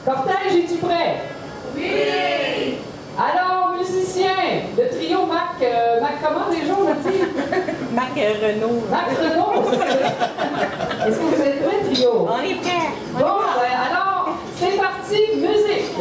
Cortège, es-tu prêt? Oui! Alors, musiciens, le trio Mac comment déjà on a dit? Mac Renault. Mac Renault, est-ce que vous êtes prêts, trio? On est prêts. Bon, alors, c'est parti, musique!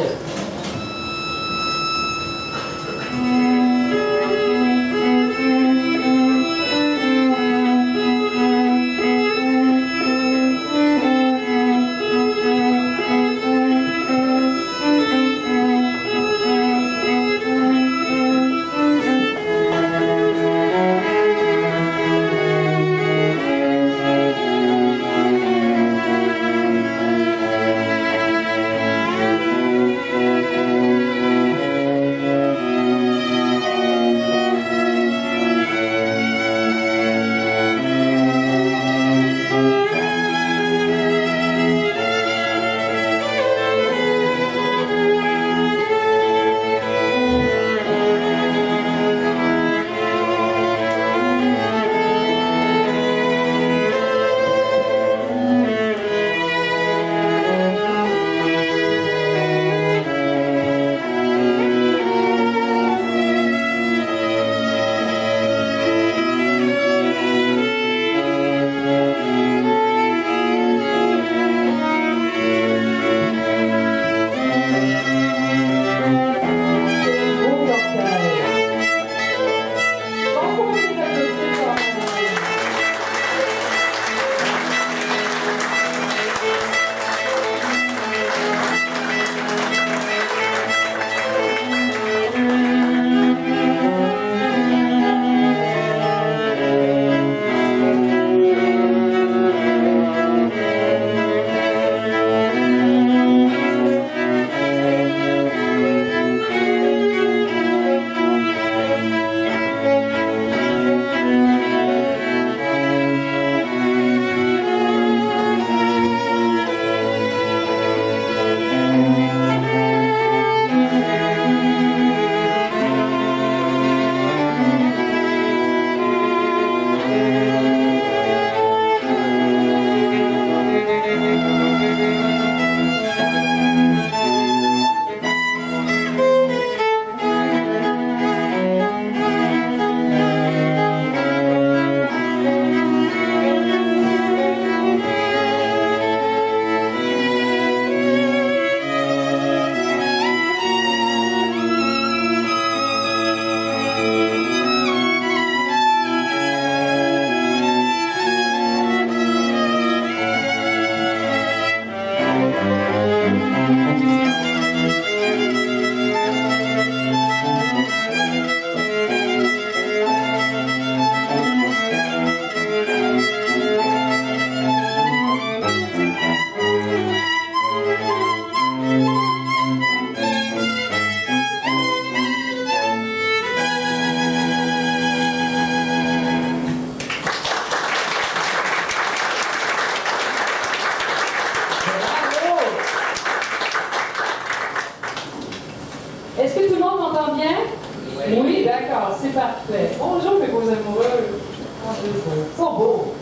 Est-ce que tout le monde m'entend bien? Oui, d'accord, c'est parfait. Bonjour, mes beaux amoureux. Ah, ils sont beaux.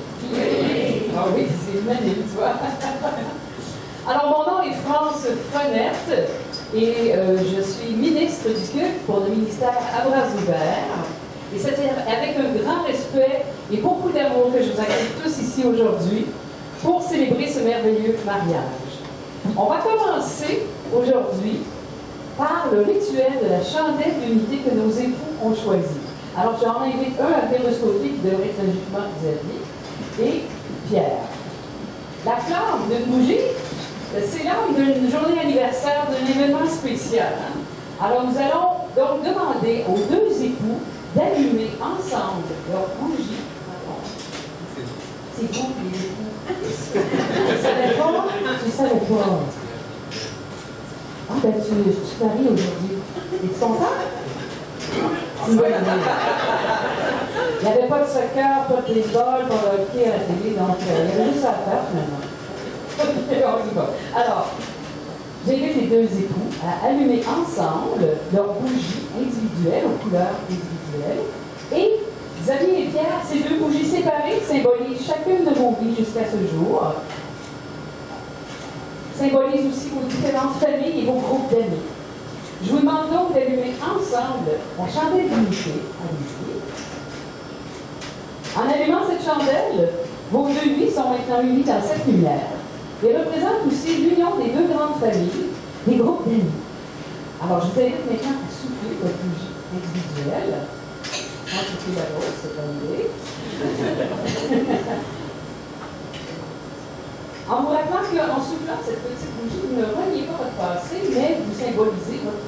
Ah oui, c'est magnifique, tu vois. Alors, mon nom est France Frenette et je suis ministre du culte pour le ministère à bras ouverts. Et c'est avec un grand respect et beaucoup d'amour que je vous accueille tous ici aujourd'hui pour célébrer ce merveilleux mariage. On va commencer aujourd'hui par le rituel de la chandelle d'unité que nos époux ont choisi. Alors, j'en invite un à venir de ce côté qui devrait être logiquement Xavier et Pierre. La flamme d'une bougie, c'est l'âme d'une journée anniversaire, d'un événement spécial. Hein? Alors, nous allons donc demander aux deux époux d'allumer ensemble leur bougie. C'est vous, les époux. Tu savais pas? Tu savais pas. Ah, ben, tu paries aujourd'hui. Es-tu content? C'est une bonne année. Il n'y avait pas de soccer, pas de baseball, pas de hockey à la télé, donc il y avait juste ça à faire finalement. On y va. Alors, j'invite les deux époux à allumer ensemble leurs bougies individuelles, aux couleurs individuelles. Et Xavier et Pierre, ces deux bougies séparées symbolisent chacune de vos vies jusqu'à ce jour. symbolise aussi vos différentes familles et vos groupes d'amis. Je vous demande donc d'allumer ensemble la chandelle d'unité. Allez-y. En allumant cette chandelle, vos deux vies sont maintenant unies dans cette lumière et représentent aussi l'union des deux grandes familles, des groupes d'amis. Alors, je vous invite maintenant à souffler votre bougie individuelle. Sans souffler la vôtre, c'est pas l'idée. En vous rappelant qu'en soufflant cette petite bougie, vous ne reniez pas votre passé, mais vous symbolisez votre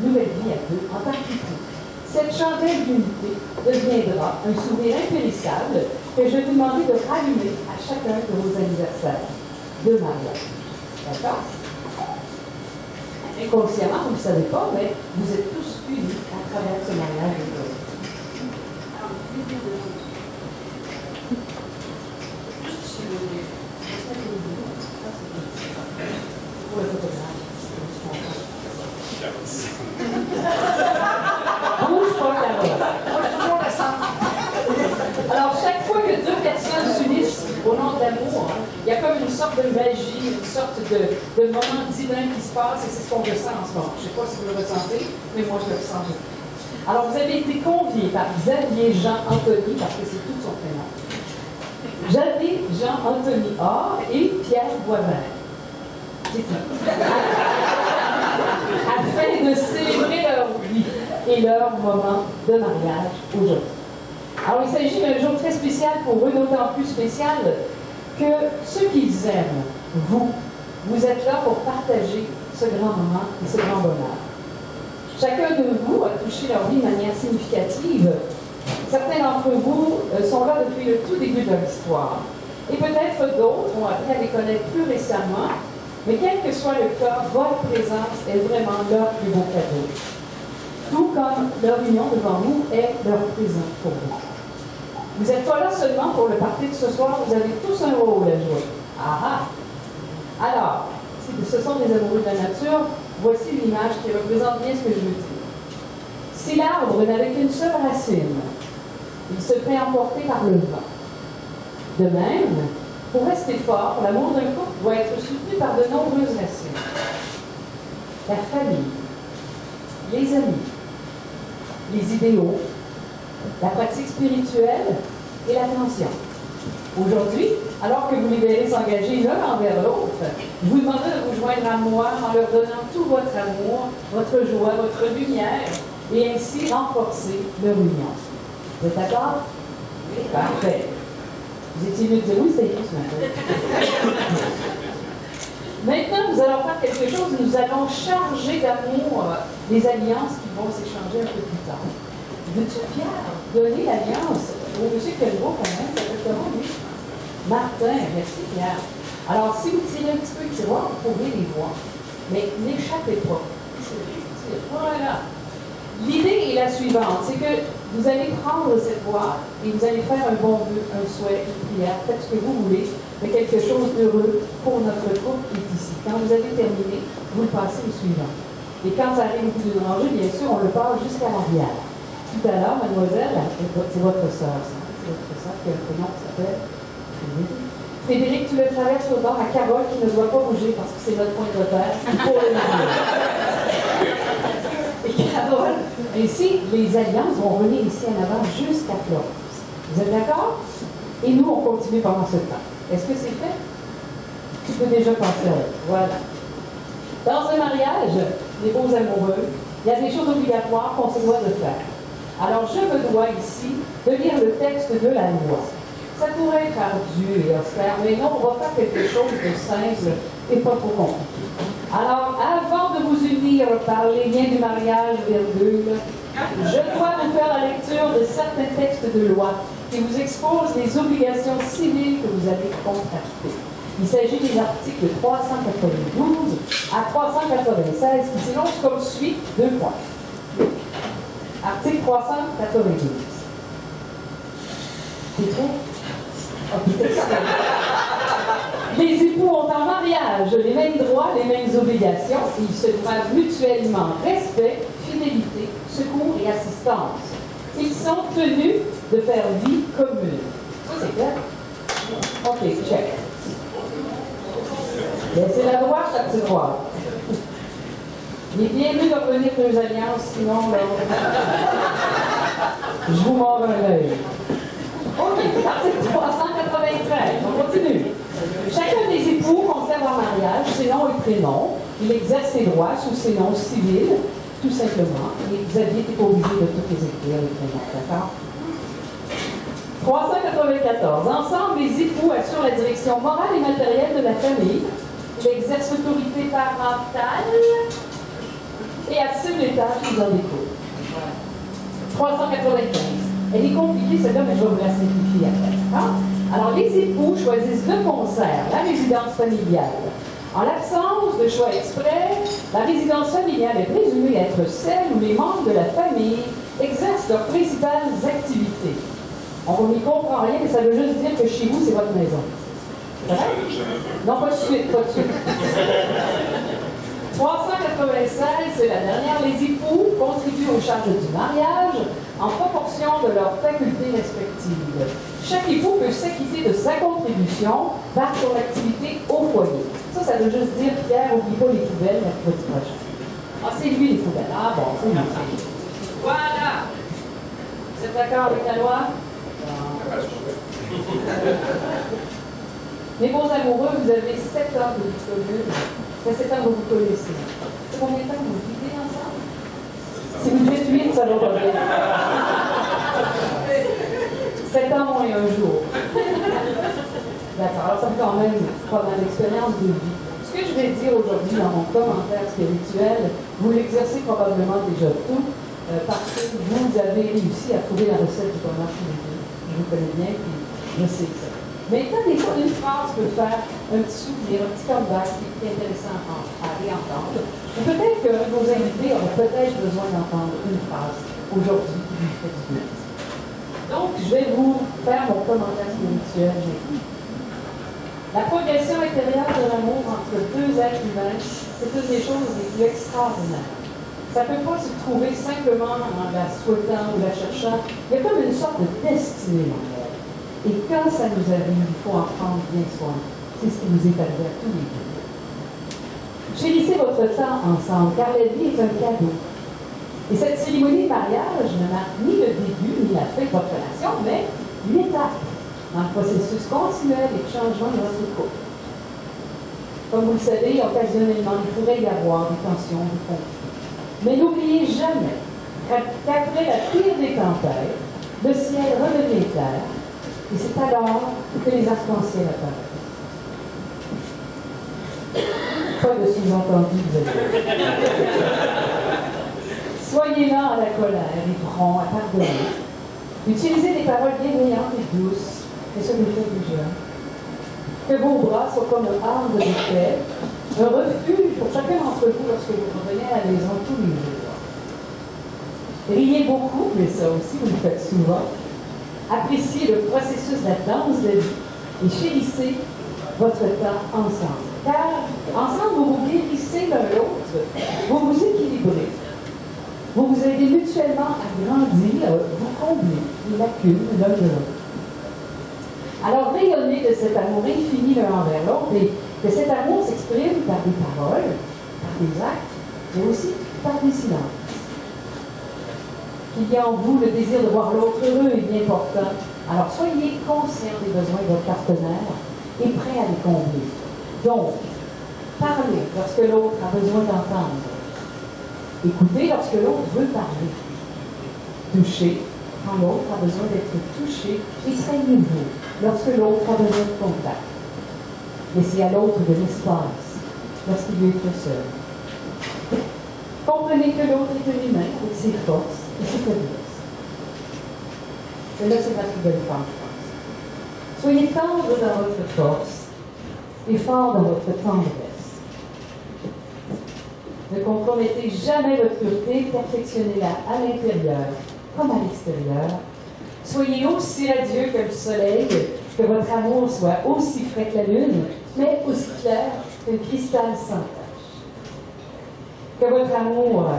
nouvelle vie à deux en tant qu'époux. Cette chandelle d'unité deviendra un souvenir impérissable que je vais vous demander de rallumer à chacun de vos anniversaires de mariage. D'accord? Inconsciemment, vous ne le savez pas, mais vous êtes tous unis à travers ce mariage de pour le photographe. Bouge pas, Carole. Alors, chaque fois que deux personnes s'unissent au nom de l'amour, il y a comme une sorte de magie, une sorte de moment divin qui se passe, et c'est ce qu'on ressent en ce moment. Je ne sais pas si vous le ressentez, mais moi, je le ressens. Alors, vous avez été conviés par Xavier Jean Anthony, parce que c'est tout son prénom. Xavier Jean Anthony A et Pierre Boisvert. C'est tout. Afin de célébrer leur vie et leur moment de mariage aujourd'hui. Alors, il s'agit d'un jour très spécial pour eux, d'autant plus spécial que ceux qu'ils aiment, vous êtes là pour partager ce grand moment et ce grand bonheur. Chacun de vous a touché leur vie de manière significative. Certains d'entre vous sont là depuis le tout début de leur histoire. Et peut-être d'autres ont appris à les connaître plus récemment, mais quel que soit le cas, votre présence est vraiment leur plus beau cadeau. Tout comme leur union devant vous est leur présent pour vous. Vous n'êtes pas là seulement pour le party de ce soir, vous avez tous un rôle à jouer. Ah ah! Alors, si ce sont des amoureux de la nature, voici l'image qui représente bien ce que je veux dire. Si l'arbre n'avait qu'une seule racine, il se fait emporter par le vent. De même, pour rester fort, l'amour d'un couple doit être soutenu par de nombreuses racines. La famille, les amis, les idéaux, la pratique spirituelle et l'attention. Aujourd'hui, alors que vous les verrez s'engager l'un envers l'autre, je vous demande de vous joindre à moi en leur donnant tout votre amour, votre joie, votre lumière, et ainsi renforcer leur union. Vous êtes d'accord? Oui. Parfait. Vous étiez mieux de dire oui, c'était tout ce matin. Maintenant, nous allons faire quelque chose, nous allons charger d'amour les alliances qui vont s'échanger un peu plus tard. Veux-tu, Pierre, donner l'alliance au monsieur qui a le beau quand même, ça s'appelle comment, lui? Martin, merci Pierre. Alors, si vous tirez un petit peu le tiroir, vous pourrez les voir. Mais n'échappez pas. Voilà. L'idée est la suivante, c'est que vous allez prendre cette boîte et vous allez faire un bon vœu, un souhait, une prière, faites ce que vous voulez, mais quelque chose d'heureux pour notre couple est ici. Quand vous avez terminé, vous le passez au suivant. Et quand ça arrive au bout d'une rangée, bien sûr, on le passe jusqu'à l'arrière. Tout à l'heure, mademoiselle, c'est votre sœur, ça. C'est votre sœur qui a un prénom qui s'appelle Frédéric. Frédéric, tu le traverses au nord à Carole qui ne doit pas bouger parce que c'est notre point de repère pour le mariage. Et Carole, ainsi, les alliances vont venir ici en avant jusqu'à Florence. Vous êtes d'accord? Et nous, on continue pendant ce temps. Est-ce que c'est fait? Tu peux déjà penser à eux. Voilà. Dans un mariage, les beaux amoureux, il y a des choses obligatoires qu'on se doit de faire. Alors, je me dois ici de lire le texte de la loi. Ça pourrait être ardu et austère, mais non, on va faire quelque chose de simple et pas trop compliqué. Alors, avant de vous unir par les liens du mariage, virgule, je dois vous faire la lecture de certains textes de loi qui vous exposent les obligations civiles que vous avez contractées. Il s'agit des articles 392 à 396 qui s'énoncent comme suit, 2 points. Article 392. C'est prêt? Les époux ont en mariage les mêmes droits, les mêmes obligations, et ils se doivent mutuellement respect, fidélité, secours et assistance. Ils sont tenus de faire vie commune. Ça, c'est clair? OK, check. Laissez la droite, la petite droite. Il est bien mieux de revenir deux alliances, sinon, là, je vous mords un œil. OK, article 393, on continue. Chacun des époux conserve en mariage ses noms et prénoms. Il exerce ses droits sous ses noms civils, tout simplement. Et Xavier n'est pas obligé de toutes les écrire, les prénoms, d'accord? 394. Ensemble, les époux assurent la direction morale et matérielle de la famille. Il exerce l'autorité parentale et assume les tâches qui en découlent. 395. Elle est compliquée, celle-là, mais je vais vous la simplifier après. Hein? Alors, les époux choisissent de concert la résidence familiale. En l'absence de choix exprès, la résidence familiale est présumée être celle où les membres de la famille exercent leurs principales activités. On n'y comprend rien, mais ça veut juste dire que chez vous, c'est votre maison. C'est vrai? Non, pas de suite, pas de suite. 396, c'est la dernière. Les époux contribuent aux charges du mariage en proportion de leurs facultés respectives. Chaque époux peut s'acquitter de sa contribution par son activité au foyer. Ça veut juste dire, Pierre, n'oublie pas les poubelles mercredi prochain. Ah, c'est lui les poubelles. Ah bon, c'est lui. Voilà! Vous êtes d'accord avec la loi? Mes bons amoureux, vous avez 7 ans de vie commune. Ça fait 7 ans que vous vous connaissez. C'est combien de temps que vous vivez ensemble? Si vous dites 8, ça va pas bien. 7 ans moins un jour. D'accord, alors ça fait quand même pas mal d'expérience de vie. Ce que je vais dire aujourd'hui dans mon commentaire spirituel, vous l'exercez probablement déjà tout, parce que vous avez réussi à trouver la recette du bonheur chez les deux. Je vous connais bien, puis je sais ça. Maintenant, des fois, une phrase peut faire un petit souvenir, un petit comeback qui est intéressant à réentendre. Ou peut-être que vos invités auront peut-être besoin d'entendre une phrase aujourd'hui qui lui fait du bien. Donc, je vais vous faire mon commentaire spirituel maintenant. La progression intérieure de l'amour entre deux êtres humains, c'est une des choses les plus extraordinaires. Ça ne peut pas se trouver simplement en la souhaitant ou la cherchant. Il y a comme une sorte de destinée en elle. Et quand ça nous arrive, il faut en prendre bien soin. C'est ce qui nous est arrivé à tous les deux. Chérissez votre temps ensemble, car la vie est un cadeau. Et cette cérémonie de mariage ne marque ni le début ni la fin de votre relation, mais une étape dans le processus continuel et de changement de votre couple. Comme vous le savez, occasionnellement, il pourrait y avoir des tensions, des conflits. Mais n'oubliez jamais qu'après la pire des tempêtes, le ciel redevient clair, et c'est alors que les arcs-en-ciel apparaissent. Pas de sous-entendu, vous avez. Soyez lents à la colère et prompts à pardonner. Utilisez des paroles bienveillantes et douces, et ce que vous faites déjà. Que vos bras soient comme un arbre de paix, un refuge pour chacun d'entre vous lorsque vous revenez à la maison tous les jours. Riez beaucoup, mais ça aussi vous le faites souvent. Appréciez le processus de la danse de vie et chérissez votre temps ensemble. Car ensemble, vous vous guérissez l'un l'autre, vous vous équilibrez, vous vous aidez mutuellement à grandir, vous comblez les lacunes l'un de l'autre. Alors rayonnez de cet amour infini l'un envers l'autre et que cet amour s'exprime par des paroles, par des actes, mais aussi par des silences. Qu'il y a en vous le désir de voir l'autre heureux est bien important. Alors soyez conscient des besoins de votre partenaire et prêt à les combler. Donc, parlez lorsque l'autre a besoin d'entendre. Écoutez lorsque l'autre veut parler. Touchez quand l'autre a besoin d'être touché et craignez-vous lorsque l'autre a besoin de contact. Laissez à l'autre de l'espace lorsqu'il veut être seul. Comprenez que l'autre est un humain avec ses forces et ses faiblesses. Celle-là, c'est ma plus belle femme, je pense. Soyez tendre dans votre force et fort dans votre tendresse. Ne compromettez jamais votre pureté, perfectionnez-la à l'intérieur comme à l'extérieur. Soyez aussi radieux que le soleil, que votre amour soit aussi frais que la lune, mais aussi clair qu'un cristal sans tache. Que votre amour,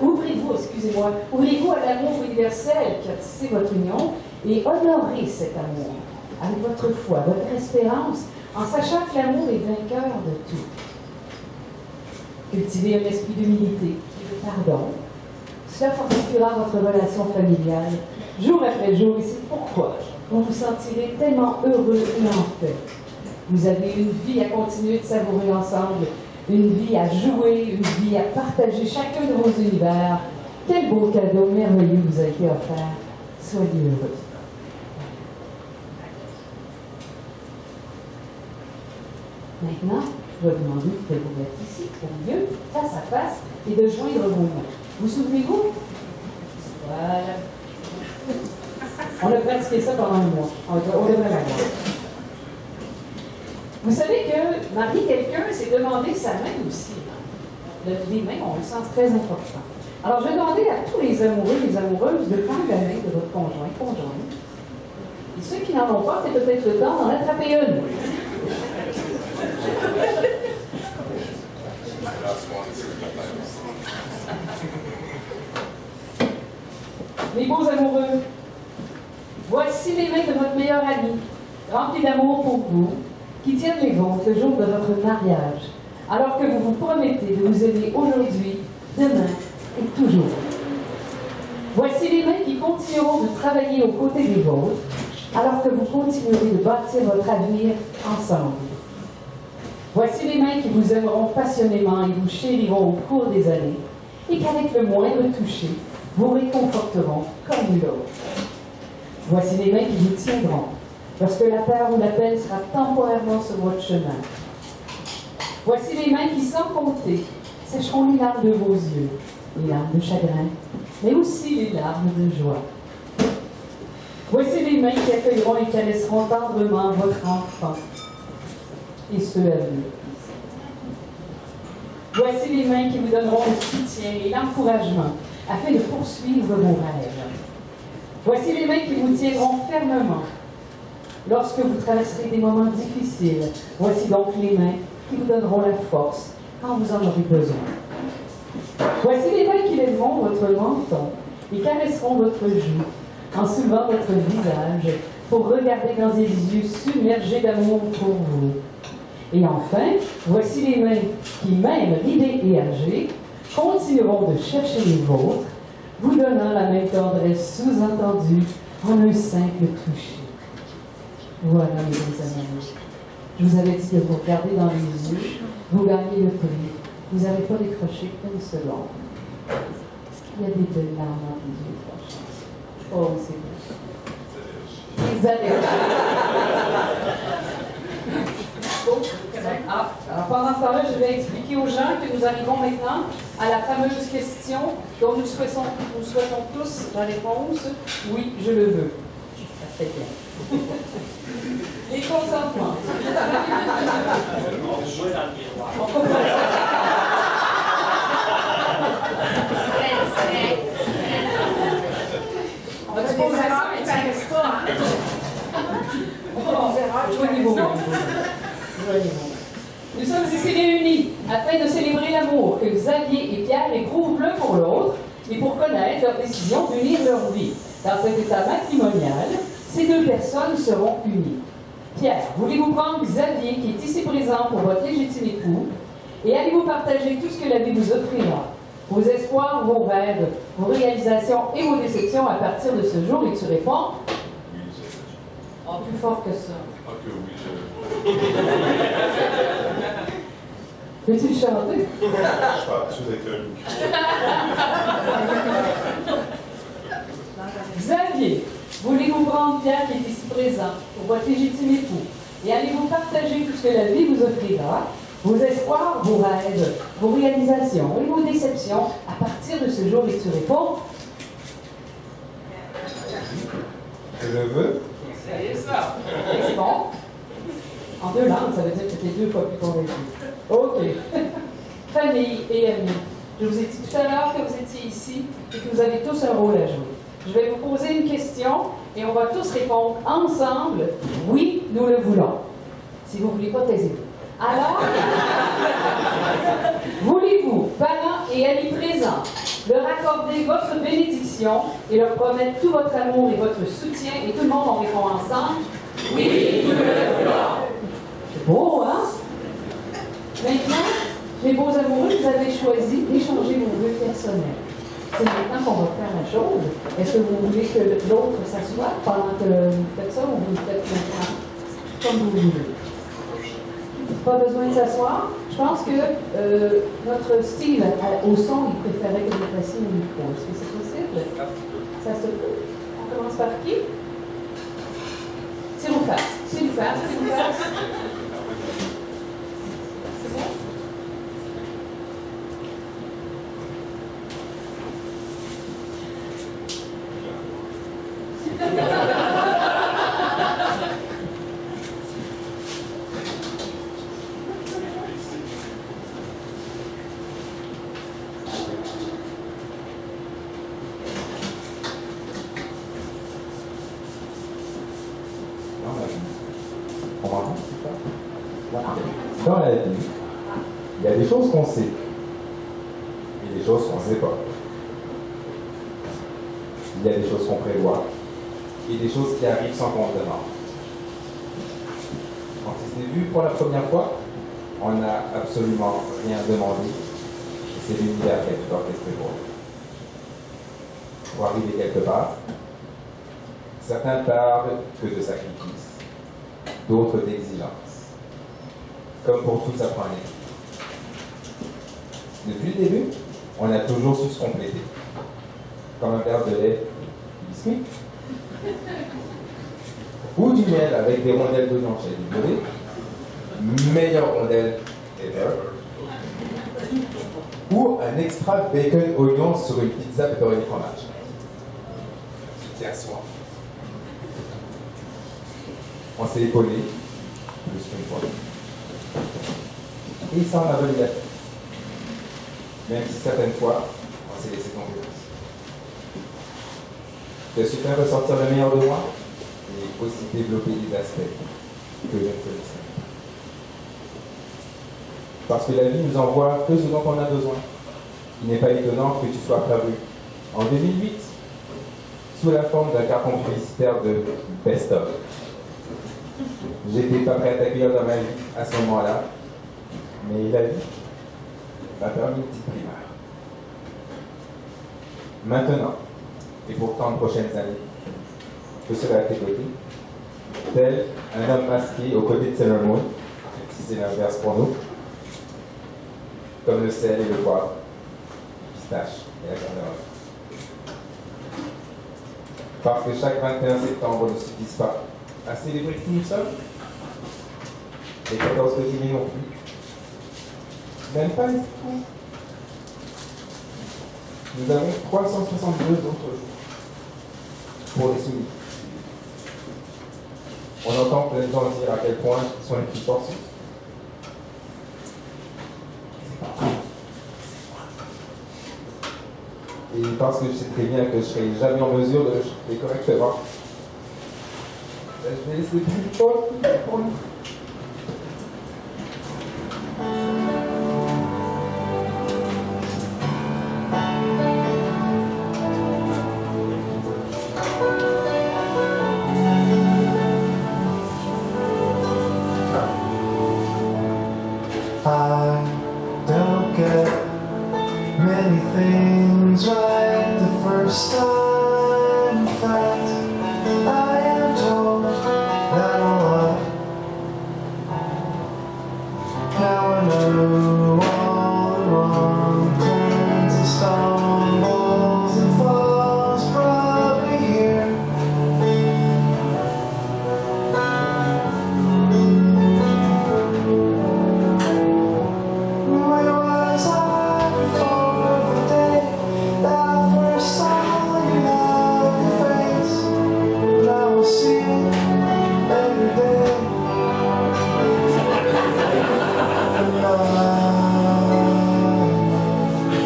ouvrez-vous à l'amour universel qui a tissé votre union et honorez cet amour avec votre foi, votre espérance, en sachant que l'amour est vainqueur de tout. Cultivez un esprit d'humilité et de pardon. Cela fortifiera votre relation familiale jour après jour, et c'est pourquoi vous vous sentirez tellement heureux et en paix. Vous avez une vie à continuer de savourer ensemble, une vie à jouer, une vie à partager chacun de vos univers. Quel beau cadeau merveilleux vous a été offert. Soyez heureux. Maintenant, je vais vous demander de vous mettre ici, au milieu, face à face, et de joindre vos mains. Vous souvenez-vous? Voilà. On a pratiqué ça pendant un mois. On devrait l'avoir. Vous savez que marier quelqu'un, c'est demander sa main aussi. Les mains ont un sens très important. Alors, je vais demander à tous les amoureux et les amoureuses de prendre la main de votre conjoint, conjointe. Et ceux qui n'en ont pas, c'est peut-être le temps d'en attraper une. Les beaux amoureux, voici les mains de votre meilleur ami, remplis d'amour pour vous, qui tiennent les vôtres le jour de votre mariage, alors que vous vous promettez de vous aimer aujourd'hui, demain et toujours. Voici les mains qui continueront de travailler aux côtés des vôtres, alors que vous continuerez de bâtir votre avenir ensemble. Voici les mains qui vous aimeront passionnément et vous chériront au cours des années, et qu'avec le moindre toucher, vous réconforteront comme nul autre. Voici les mains qui vous tiendront lorsque la peur ou la peine sera temporairement sur votre chemin. Voici les mains qui, sans compter, sécheront les larmes de vos yeux, les larmes de chagrin, mais aussi les larmes de joie. Voici les mains qui accueilleront et caresseront tendrement votre enfant et ceux à venir. Voici les mains qui vous donneront le soutien et l'encouragement afin de poursuivre vos rêves. Voici les mains qui vous tiendront fermement lorsque vous traverserez des moments difficiles. Voici donc les mains qui vous donneront la force quand vous en aurez besoin. Voici les mains qui lèveront votre menton et caresseront votre joue en soulevant votre visage pour regarder dans des yeux submergés d'amour pour vous. Et enfin, voici les mains qui, même ridées et âgées, continueront de chercher les vôtres, vous donnant la même tendresse sous-entendue en un simple toucher. Voilà, mes bons amis. Je vous avais dit de vous regarder dans les yeux, vous gagnez le prix. Vous n'avez pas décroché une seconde. Il y a des belles larmes dans les yeux, franchement. Oh, c'est beau. Les années. Alors pendant ce temps-là, je vais expliquer aux gens que nous arrivons maintenant à la fameuse question dont nous souhaitons tous la réponse. Oui, je le veux. Ça fait bien. Les consentements. On joue dans le miroir. On comprend ça. On va se poser ça, mais ça reste pas. Joignez vos mains. Nous sommes ici réunis afin de célébrer l'amour que Xavier et Pierre éprouvent l'un pour l'autre et pour connaître leur décision d'unir leur vie. Dans cet état matrimonial, ces deux personnes seront unies. Pierre, voulez-vous prendre Xavier, qui est ici présent pour votre légitime époux, et allez-vous partager tout ce que la vie vous offrira? Vos espoirs, vos rêves, vos réalisations et vos déceptions à partir de ce jour, et tu réponds? Oh, plus fort que ça. Ah que oui, Peux-tu le chanter? je parle tout avec un micro. Xavier, voulez-vous prendre Pierre qui est ici présent pour votre légitime époux et allez-vous partager tout ce que la vie vous offrira, vos espoirs, vos rêves, vos réalisations et vos déceptions à partir de ce jour et tu réponds? Je le veux. C'est ça. C'est bon. En deux langues, ça veut dire que tu es deux fois plus convaincu. OK. Famille et amis, je vous ai dit tout à l'heure que vous étiez ici et que vous avez tous un rôle à jouer. Je vais vous poser une question et on va tous répondre ensemble. Oui, nous le voulons. Si vous ne voulez pas, taisez-vous. Alors, voulez-vous, parents et amis présents, leur accorder votre bénédiction et leur promettre tout votre amour et votre soutien et tout le monde en répond ensemble? Oui, nous le voulons. Beau, hein? Maintenant, les beaux amoureux, vous avez choisi d'échanger vos vœux personnels. C'est maintenant qu'on va faire la chose. Est-ce que vous voulez que l'autre s'assoie pendant que vous faites ça ou vous le faites maintenant? Comme vous voulez. Pas besoin de s'asseoir. Je pense que notre style au son, il préférait que vous fassiez au micro. Est-ce que c'est possible? Ça se peut. On commence par qui? S'il vous fasse. S'il vous fasse. S'il vous fasse. C'est bon? Dans la vie, il y a des choses qu'on sait et des choses qu'on ne sait pas. Il y a des choses qu'on prévoit et des choses qui arrivent sans qu'on le demande. Quand il s'est vu pour la première fois, on n'a absolument rien demandé et c'est l'univers qui a tout orchestré pour nous. Pour arriver quelque part, certains parlent que de sacrifices, d'autres d'exigence. Comme pour tout s'apprendre. Depuis le début, on a toujours su se compléter. Comme un verre de lait, du biscuit. Ou du miel avec des rondelles d'oignon chez du meilleure rondelle ever. Ou un extra bacon oignon sur une pizza pepperoni fromage. Tu tiens soin. On s'est épaulé plus qu'une fois. Et ça, on a volé la tête. Même si certaines fois, on s'est laissé tomber. Je suis fait ressortir le meilleur de moi et aussi développer des aspects que je ne connaissais pas. Parce que la vie nous envoie que ce dont on a besoin. Il n'est pas étonnant que tu sois apparu en 2008 sous la forme d'un carton publicitaire de best-of. J'étais pas prêt à t'accueillir dans ma vie à ce moment-là, mais la vie m'a permis une petite primeur. Maintenant, et pour tant de prochaines années, je serai à tes côtés, tel un homme masqué aux côtés de Sailor Moon, même si c'est l'inverse pour nous, comme le sel et le poivre, le pistache et la garderobe. Parce que chaque 21 septembre ne suffit pas à célébrer qui nous sommes, les 14 petits mai non plus. Même pas les citrouilles. Nous avons 362 autres jours pour les soumis. On entend plein de gens dire à quel point ils sont les plus forcés. C'est pas vrai. Et parce que je sais très bien que je ne serai jamais en mesure de le chanter correctement, je vais laisser plus fort pour nous. I don't get many things right the first time. In fact, I am told that a lot. Now I know all the wrong turns and stumbles and falls probably here. Where was I before the day that I first saw your lovely face? Now I see it every day. And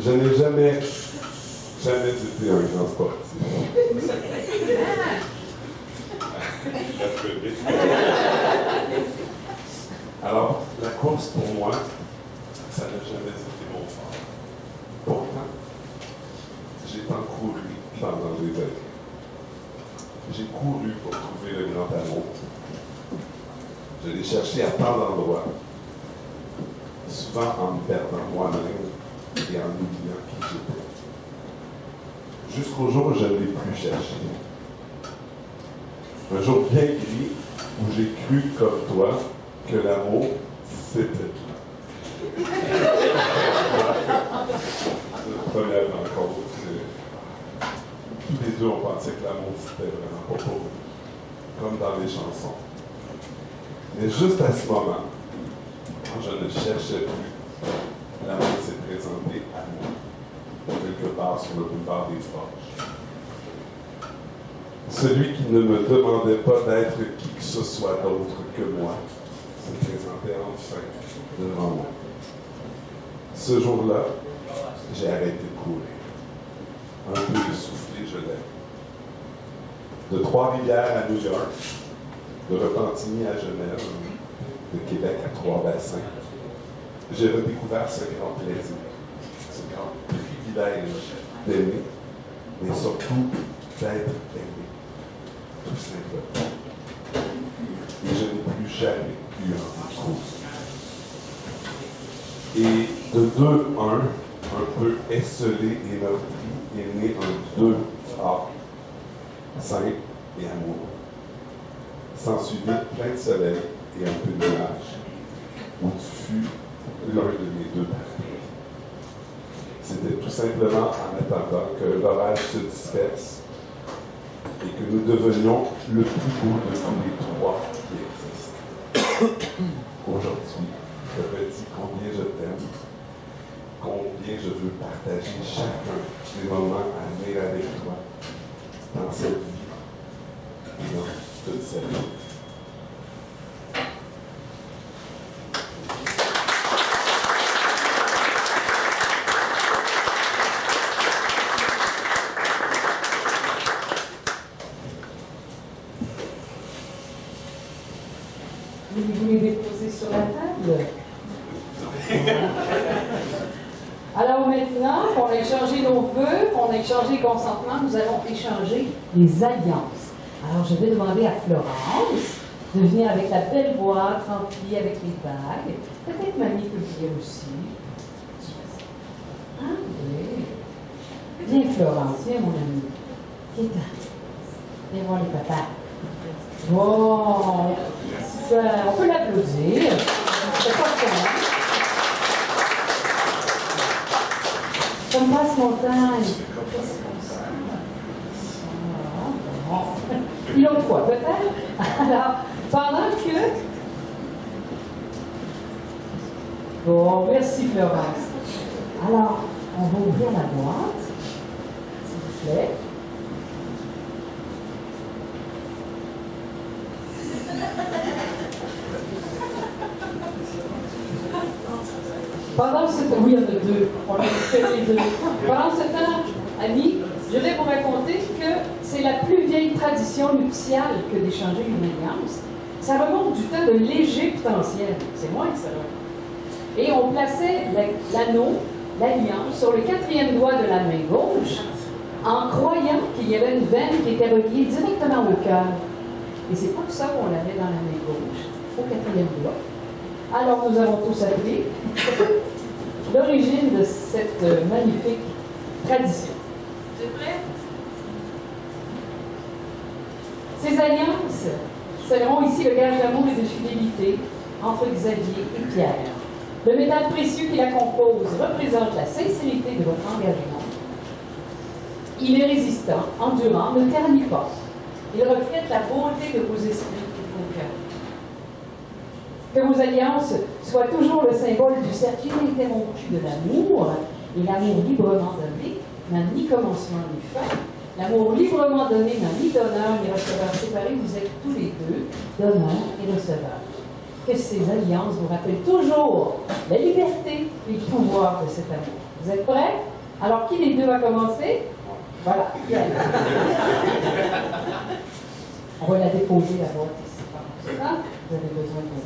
Je n'ai jamais été un grand sportif. Alors, la course pour moi, ça n'a jamais été mon fort. Pourtant, j'ai tant couru pendant des années. J'ai couru pour trouver le grand amour. Je l'ai cherché à tant d'endroits, souvent en me perdant moi-même et en oubliant qui j'étais. Jusqu'au jour où je ne l'ai plus cherché. Un jour bien gris où j'ai cru comme toi que l'amour, c'était tout. La première rencontre, tous les deux, on pensait que l'amour, c'était vraiment pas pour nous, comme dans les chansons. Mais juste à ce moment, quand je ne cherchais plus, l'amour s'est présenté à moi, quelque part sur le boulevard des Forges. Celui qui ne me demandait pas d'être qui que ce soit d'autre que moi se présentait enfin devant moi. Ce jour-là, j'ai arrêté de courir. Un peu essoufflé, je l'aime. De Trois-Rivières à New York, de Repentigny à Genève, de Québec à Trois-Bassins, j'ai redécouvert ce grand plaisir, ce grand privilège d'aimer, mais surtout d'être aimé, tout simplement. Et je n'ai plus jamais eu envie de courir. Et de 2-1, un peu esselé et meurtri, est né un 2 fort, simple et amoureux. S'ensuivit plein de soleil et un peu de nuages, où tu fus l'un de mes deux parapluies. C'était tout simplement en attendant que l'orage se disperse et que nous devenions le plus beau de tous les trois qui existent. Aujourd'hui, je te dis combien je t'aime, combien je veux partager chacun des moments à venir avec toi dans cette vie et dans toute cette vie. Vous les déposer sur la table. Alors maintenant qu'on a échangé nos vœux, qu'on a échangé le consentement, nous allons échanger les alliances. Alors je vais demander à Florence de venir avec la belle boîte remplie avec les bagues. Peut-être Mamie peut venir aussi. Ah oui. Viens Florence, viens mon ami. Viens voir les papas. Bon, super. On peut l'applaudir. C'est pas comment. Comme passe-montagne. Une autre fois, peut-être. Alors, pendant que... Bon, merci Florence. Alors, on va ouvrir la boîte, s'il vous plaît. Pendant ce temps, oui, il y en a deux. On a fait les deux. Pendant ce temps, Annie, je vais vous raconter que c'est la plus vieille tradition nuptiale que d'échanger une alliance. Ça remonte du temps de l'Égypte ancienne. C'est moins que ça remonte. Et on plaçait l'anneau, l'alliance, sur le 4e doigt de la main gauche, en croyant qu'il y avait une veine qui était reliée directement au cœur. Et c'est pour ça qu'on l'avait dans la main gauche, au 4e doigt. Alors nous avons tous appris l'origine de cette magnifique tradition. C'est prêt? Ces alliances seront ici le gage d'amour et de fidélité entre Xavier et Pierre. Le métal précieux qui la compose représente la sincérité de votre engagement. Il est résistant, endurant, ne ternit pas. Il reflète la beauté de vos esprits et de vos cœurs. Que vos alliances soient toujours le symbole du cercle ininterrompu de l'amour, et l'amour librement donné n'a ni commencement ni fin. L'amour librement donné n'a ni donneur ni receveur séparé, vous êtes tous les deux donneurs et receveurs. que ces alliances vous rappellent toujours la liberté et le pouvoir de cet amour. Vous êtes prêts? Alors, qui des deux va commencer? Voilà. On va la déposer, la boîte ici. Pendant ce temps, vous avez besoin de vous.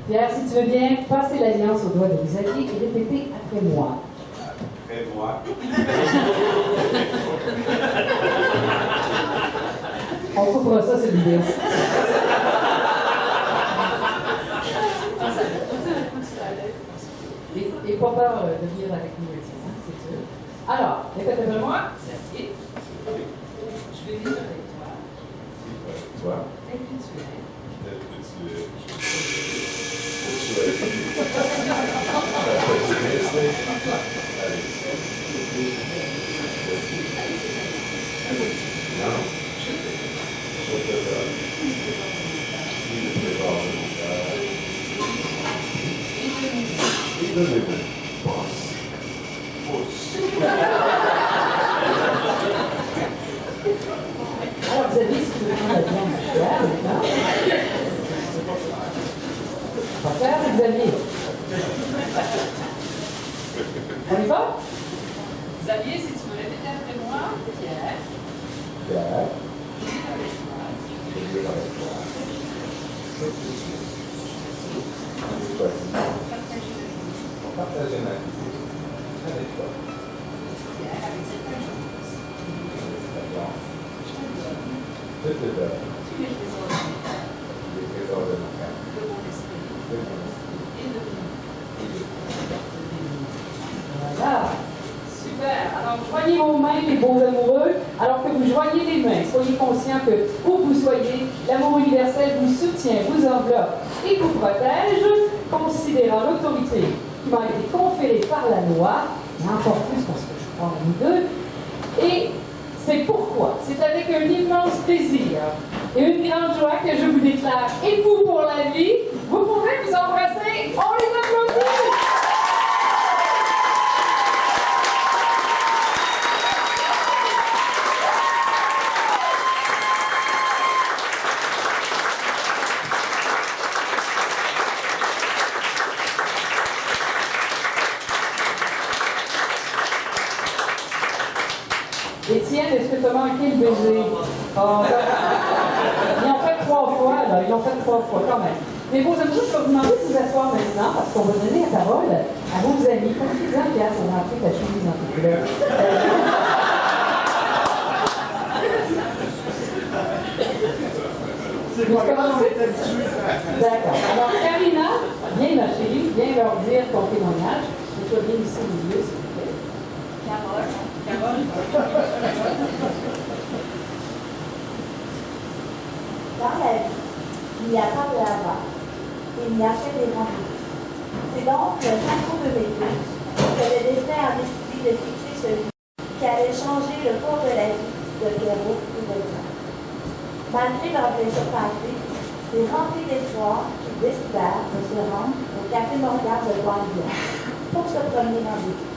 Pierre, si tu veux bien, passer l'alliance au doigt de Xavier et répéter après moi. Après moi. On coupera ça, c'est vidéo. Et pas peur de venir avec nous ici, hein, c'est sûr. Alors, répète après moi. Xavier. Je vais vivre avec toi. Toi. Tel que tu es. Tel que tu es. Non. Je te donne. Il te prépare mon cœur. Et donnez-moi. Passe. Pousse. Alors, Xavier, si tu veux prendre la viande du choix, maintenant. On va faire, Xavier. On y va? Xavier, si tu veux répéter après moi, Pierre. Pierre, Viens avec moi. je veux avec toi. J'ai choisi pour partager ma vie avec toi. Pierre, avec cette alliance, Cette alliance, je te donne je te donne tous les trésors de mon cœur, les trésors de mon cœur, de mon esprit de mon esprit et de mon et de Voilà. Super. Alors, joignez vos mains, les beaux amoureux, alors que vous joignez les mains. Soyez conscients que, où que vous soyez, l'amour universel vous soutient, vous enveloppe et vous protège, considérant l'autorité qui m'a été conférée par la loi, et encore plus parce que je crois en nous deux. Et c'est pourquoi, c'est avec un immense plaisir et une grande joie que je vous déclare époux pour la vie. Vous pouvez vous embrasser. On les applaudit. Étienne, est-ce que tu as manqué le baiser? Oh, ils l'ont fait 3 fois, là. Ils l'ont fait 3 fois, quand même. Mais vos amis, je vais vous demander de vous asseoir maintenant, parce qu'on va donner la parole à vos amis. Profitez-en, Pierre, pour rentrer ta chemise dans tes couleurs. Vous commencez? D'accord. Alors, Karina, viens, ma chérie, viens leur dire ton témoignage. Et toi, viens ici au milieu, s'il vous plaît. Carole. Dans la vie, il n'y a pas de hasard. Il n'y a que des rendez-vous. C'est donc le parcours de mes vies que le destin a décidé de fixer celui qui allait changer le cours de la vie de Pierrot et de Jean. Malgré leur blessure passée, c'est rempli d'espoir qu'ils décidèrent de se rendre au Café Morgan de Guadeloupe pour ce premier rendez-vous.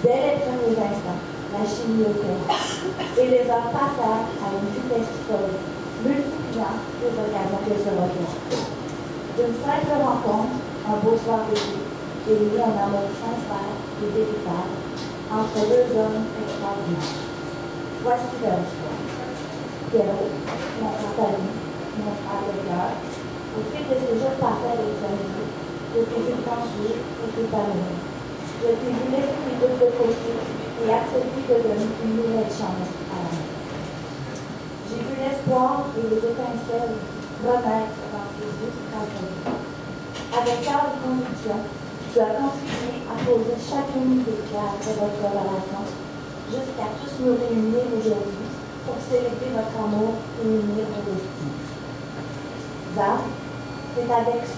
Dès les premiers instants, la chimie opéra et les heures passèrent à une vitesse folle, multipliant les occasions de se rejoindre. D'une simple rencontre, un beau soir d'été, il y eut un amour sincère et véritable entre deux hommes extraordinaires. Voici leur histoire. Pierrot, mon compagnon, mon frère de cœur, au fil de ces jours passés avec Xavier, je t'ai vu grandir et t'épanouir. Je t'ai vu laisser tes doutes de côté et accepter de donner une nouvelle chance à la vie. J'ai vu l'espoir et les étincelles renaître dans tes yeux grâce à lui. Avec cœur et conviction, tu as continué à poser chacune des pierres de votre relation jusqu'à tous nous réunir aujourd'hui pour célébrer votre amour et unir vos destins. Zach, c'est avec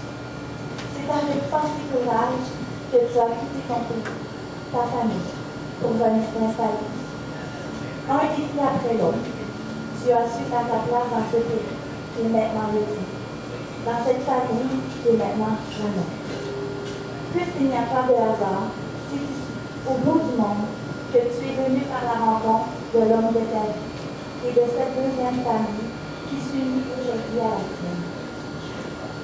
force et courage que tu as quitté ton pays, ta famille, pour venir t'installer ici. Un défi après l'autre, tu as su faire ta place dans ce pays qui est maintenant le tien, dans cette famille qui est maintenant la nôtre. Puisqu'il n'y a pas de hasard, c'est ici, au bout du monde, que tu es venu faire la rencontre de l'homme de ta vie. et de cette deuxième famille qui s'unit aujourd'hui à la tienne.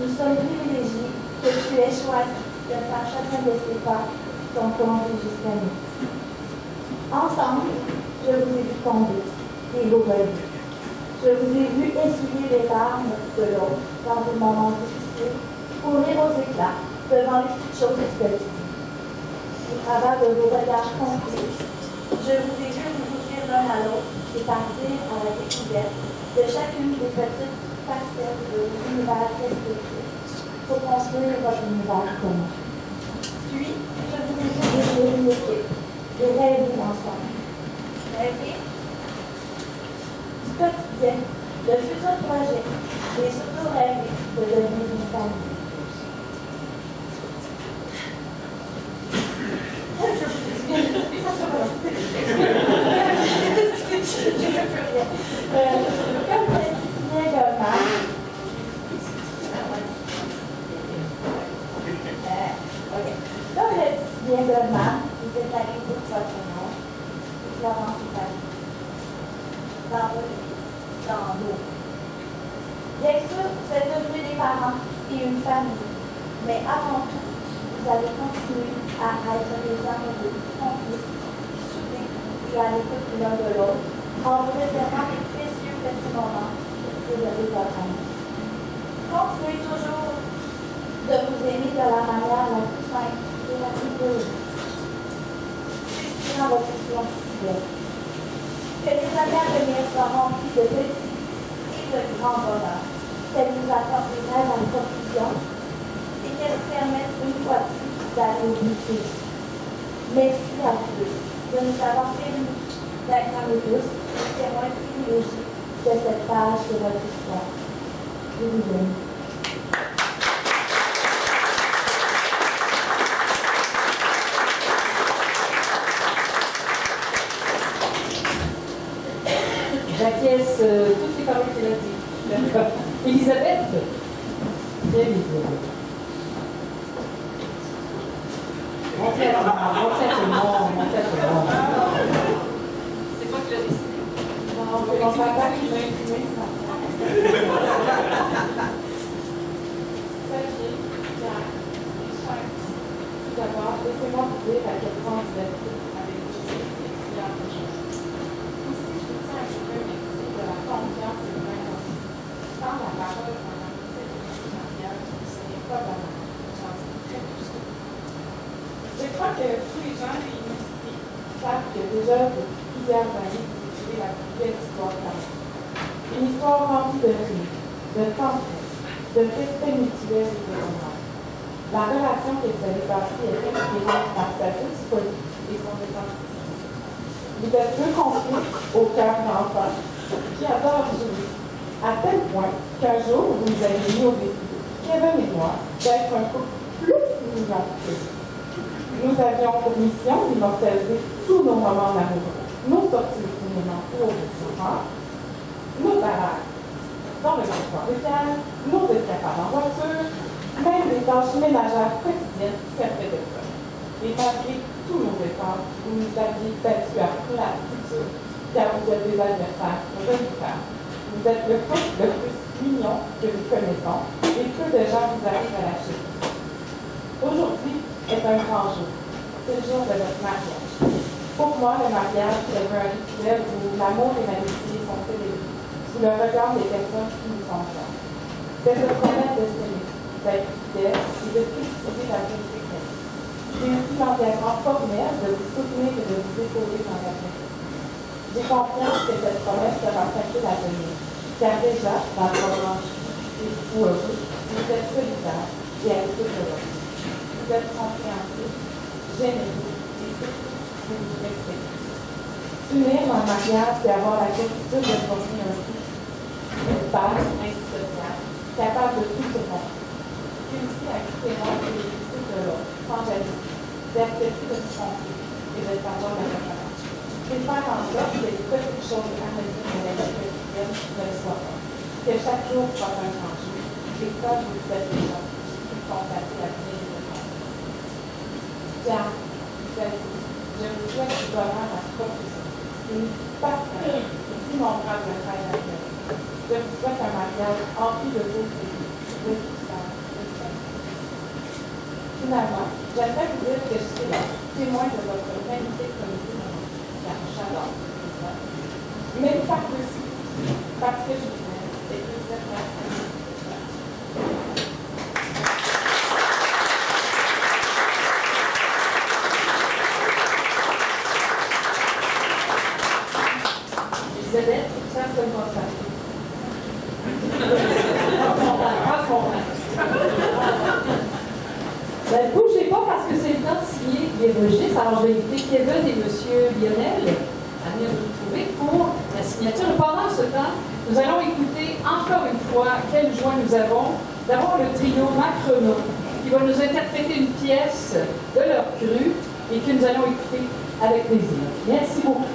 Nous sommes privilégiés que tu aies choisi de faire chacun de ces pas ton conduit jusqu'à nous. Ensemble, je vous ai vu tomber et vous relever. Je vous ai vu essuyer les larmes de l'autre dans des moments difficiles, courir aux éclats devant les petites choses du quotidien. Au travers de vos regards complices, je vous ai vu vous ouvrir l'un à l'autre et partir à la découverte de chacune des petites facettes de vos univers respectifs pour construire votre univers commun. Puis, je vous ai vu devenir une équipe et rêver ensemble. Rêver du quotidien, de futurs projets, et surtout rêver de devenir une famille. Comme le disait Goldman, comme le disait Goldman, vous êtes allé pour votre nom, Florence et Paris. Dans l'eau. Bien sûr, vous êtes devenus des parents et une famille, mais avant tout, vous allez continuer à être des amoureux, complices, soudés et à l'écoute l'un de l'autre, en vous réservant des précieux petits moments pour préserver votre amour. Continuez toujours de vous aimer de la manière la plus simple et la plus pure, inspirant votre histoire fidèle. Que les années soient remplies de petits et de grands bonheurs, qu'elles nous apportent des rêves à profusion et qu'elles permettent une fois de plus d'aller au bout de tout. Merci à vous deux de nous avoir permis d'être à nous tous les témoins privilégiés de cette page de votre histoire. Je vous aime. J'acquiesce toutes les paroles qu'elle a dites. D'accord. Elisabeth, bien Elisabeth. Montez à tout le monde. C'est toi qui l'as décidé. Non, c'est mon papa qui m'a imprimé ça. Salut, bien, tout d'abord, laissez-moi vous dire à quel point vous êtes avec vous. Aussi, je vous tiens à vous remercier de la confiance et de l'intention. Prendre la parole pendant cette mariage, ce n'est pas banal. J'en suis très touchée. Je crois que tous les gens réunis ici savent que déjà depuis plusieurs années, vous écrivez la plus belle histoire d'amour. Une histoire remplie de rires, de tendresse, de respect mutuel et de bonheur. La relation que vous avez bâtie est inspirante par sa douce folie et son authenticité. Vous êtes deux complices au cœur d'enfant qui adorent jouer, à tel point qu'un jour, vous nous avez mis au défi, Kevin et moi, d'être un couple plus vivant que vous. Nous avions pour mission d'immortaliser tous nos moments d'amour, nos sorties de cinéma ou au restaurant, nos balades dans le transport local, nos escapades en voiture, même les tâches ménagères quotidiennes servaient de preuve. Et malgré tous nos efforts, vous nous aviez battus à plat couture, car vous êtes des adversaires redoutables. Vous êtes le couple le plus mignon que nous connaissons et peu de gens vous arrivent à la chute. Aujourd'hui est un grand jour. C'est le jour de votre mariage. Pour moi, le mariage est un rituel où l'amour et l'amitié sont célébrés sous le regard des personnes qui nous entourent. C'est le promesse de s'aimer, d'être fidèle et de cultiver la vérité chrétienne. C'est aussi l'engagement formel de vous soutenir et de vous épauler dans la vie. J'ai confiance que cette promesse sera facile à tenir, car déjà, dans le programme ou heureux, vous êtes solidaires et à l'écoute de l'autre. Vous êtes compréhensifs, généreux et surtout, vous vous respectez. S'unir dans le mariage, c'est avoir la certitude de former un couple, une base antisociale, capable de tout se faire. C'est aussi accepter moi et les réussites de l'autre, sans jalousie. C'est accepter de se tromper et de savoir la référence. C'est faire en sorte que les petites choses anodines de la vie quotidienne ne le soient pas. Que chaque jour soit un grand jour. Et ça, je vous souhaite déjà. Je constate la vie des efforts. Bien, je vous souhaite du bonheur à profusion. Une passion, une dit mon frère de faire la fête. Je vous souhaite un mariage empli de beauté, de puissance, de sainteté. Finalement, j'aimerais vous dire que je suis là, témoin de votre magnifique comité romantique, car j'adore ce que mais par-dessus, parce que je vous aime et que vous êtes là. Elisabeth, ça c'est comme ça. Ben, bougez pas parce que c'est le temps de signer les registres. Alors, je vais inviter Kevin et M. Lionel à venir nous trouver pour la signature. Et pendant ce temps, nous allons écouter encore une fois quelle joie nous avons d'avoir le trio Macrono qui va nous interpréter une pièce de leur cru et que nous allons écouter avec plaisir. Merci beaucoup.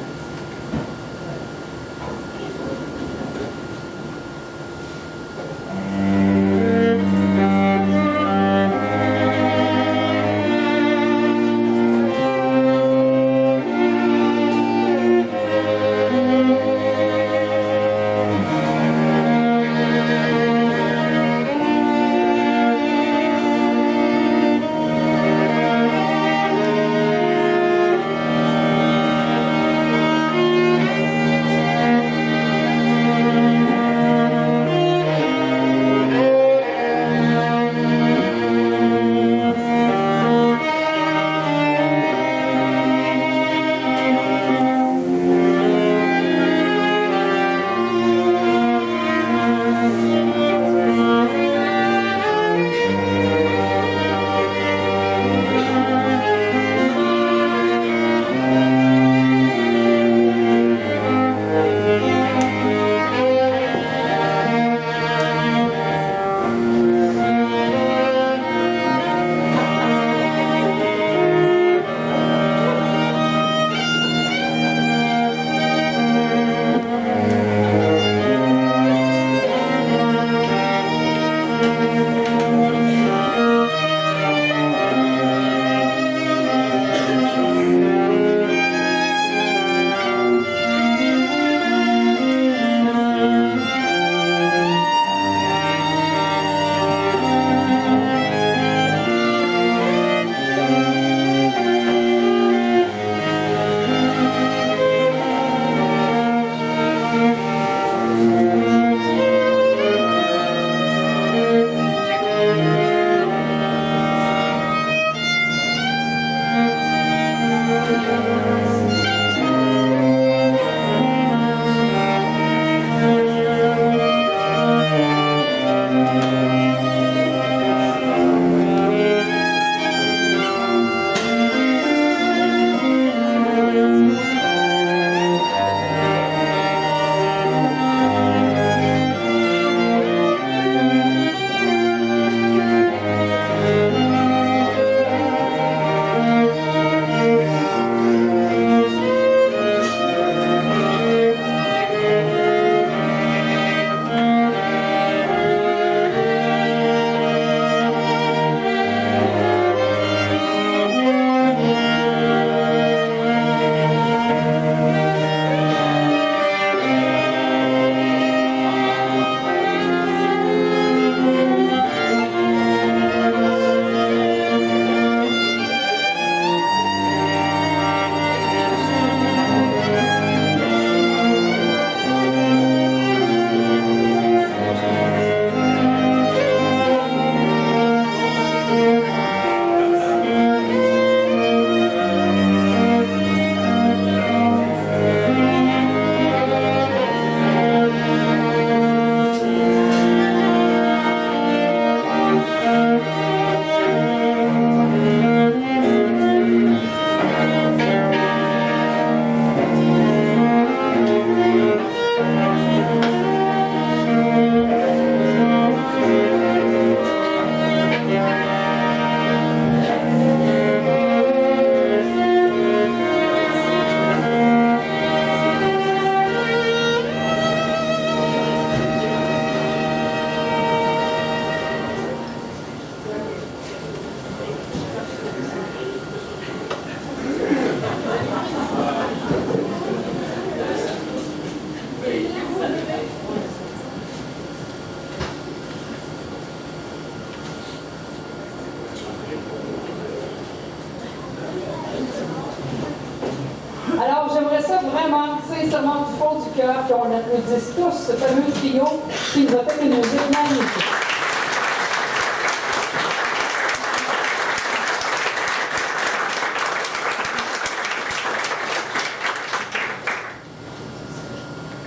sincèrement du fond du cœur qu'on applaudisse tous ce fameux trio qui nous a fait une musique magnifique.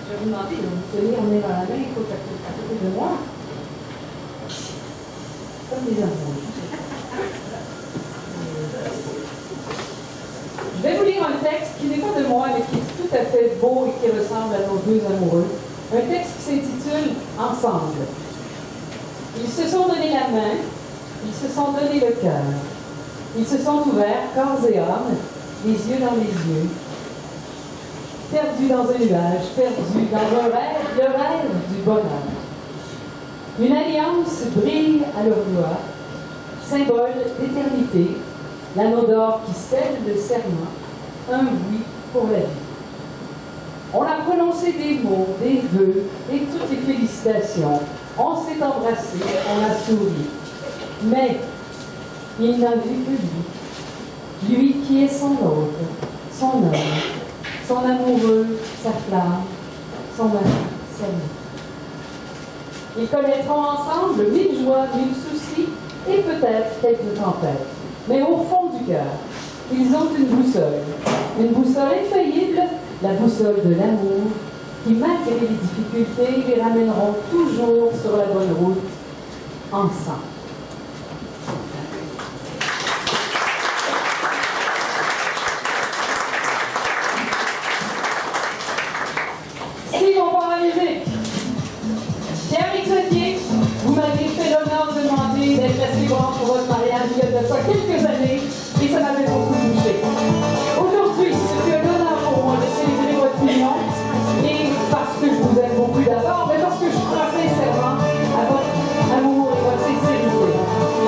Je vais vous demander de vous tenir en main dans la main, écoute à côté de moi. Comme des amoureux. Je vais vous lire un texte qui n'est pas de moi, mais qui est tout à fait beau et qui ressemble à nos deux amoureux. Un texte qui s'intitule Ensemble. Ils se sont donné la main, ils se sont donné le cœur. Ils se sont ouverts, corps et âme, les yeux dans les yeux. Perdus dans un nuage, perdus dans un rêve, le rêve du bonheur. Une alliance brille à leur doigt, symbole d'éternité, l'anneau d'or qui scelle le serment, un oui pour la vie. On a prononcé des mots, des vœux et toutes les félicitations. On s'est embrassé, on a souri. Mais il n'a vu que lui qui est son autre, son homme, son amoureux, sa flamme, son mari, sa vie. Ils connaîtront ensemble 1000 joies, 1000 soucis et peut-être quelques tempêtes. Mais au fond du cœur, ils ont une boussole infaillible, la boussole de l'amour, qui, malgré les difficultés, les ramèneront toujours sur la bonne route, ensemble. Steve, on part en musique. Pierre Xavier, vous m'avez fait l'honneur de demander d'être assez grand pour votre mariage il y a de ça quelques années et ça m'avait beaucoup touché. Aujourd'hui, c'est un honneur pour moi de célébrer votre union et parce que je vous aime beaucoup d'abord, mais parce que je crois sincèrement à votre amour et votre sincérité.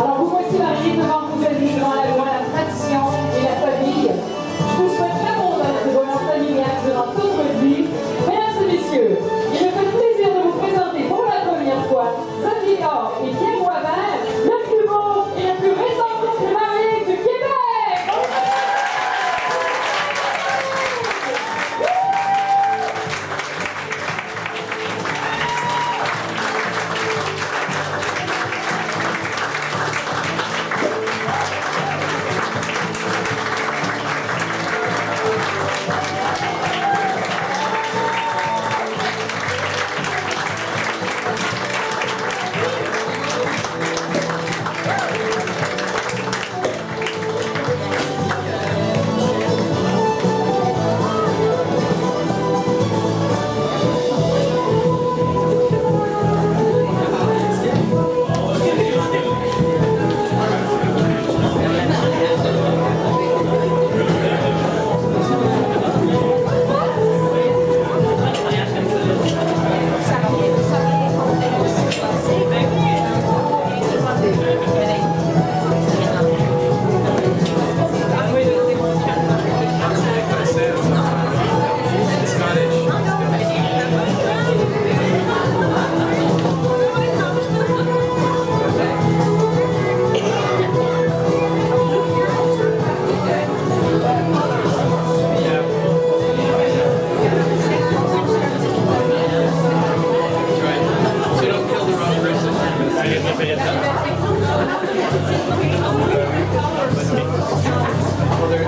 Alors vous voici mariés devant vos amis, devant la loi, la tradition et la famille. Je vous souhaite l'abondance de bonheur familial durant toute votre vie. Mesdames et messieurs, il me fait plaisir de vous présenter pour la première fois Xavier Or et Pierre Boisvert, le plus beau et le plus récent couple marié du Québec!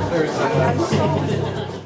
There's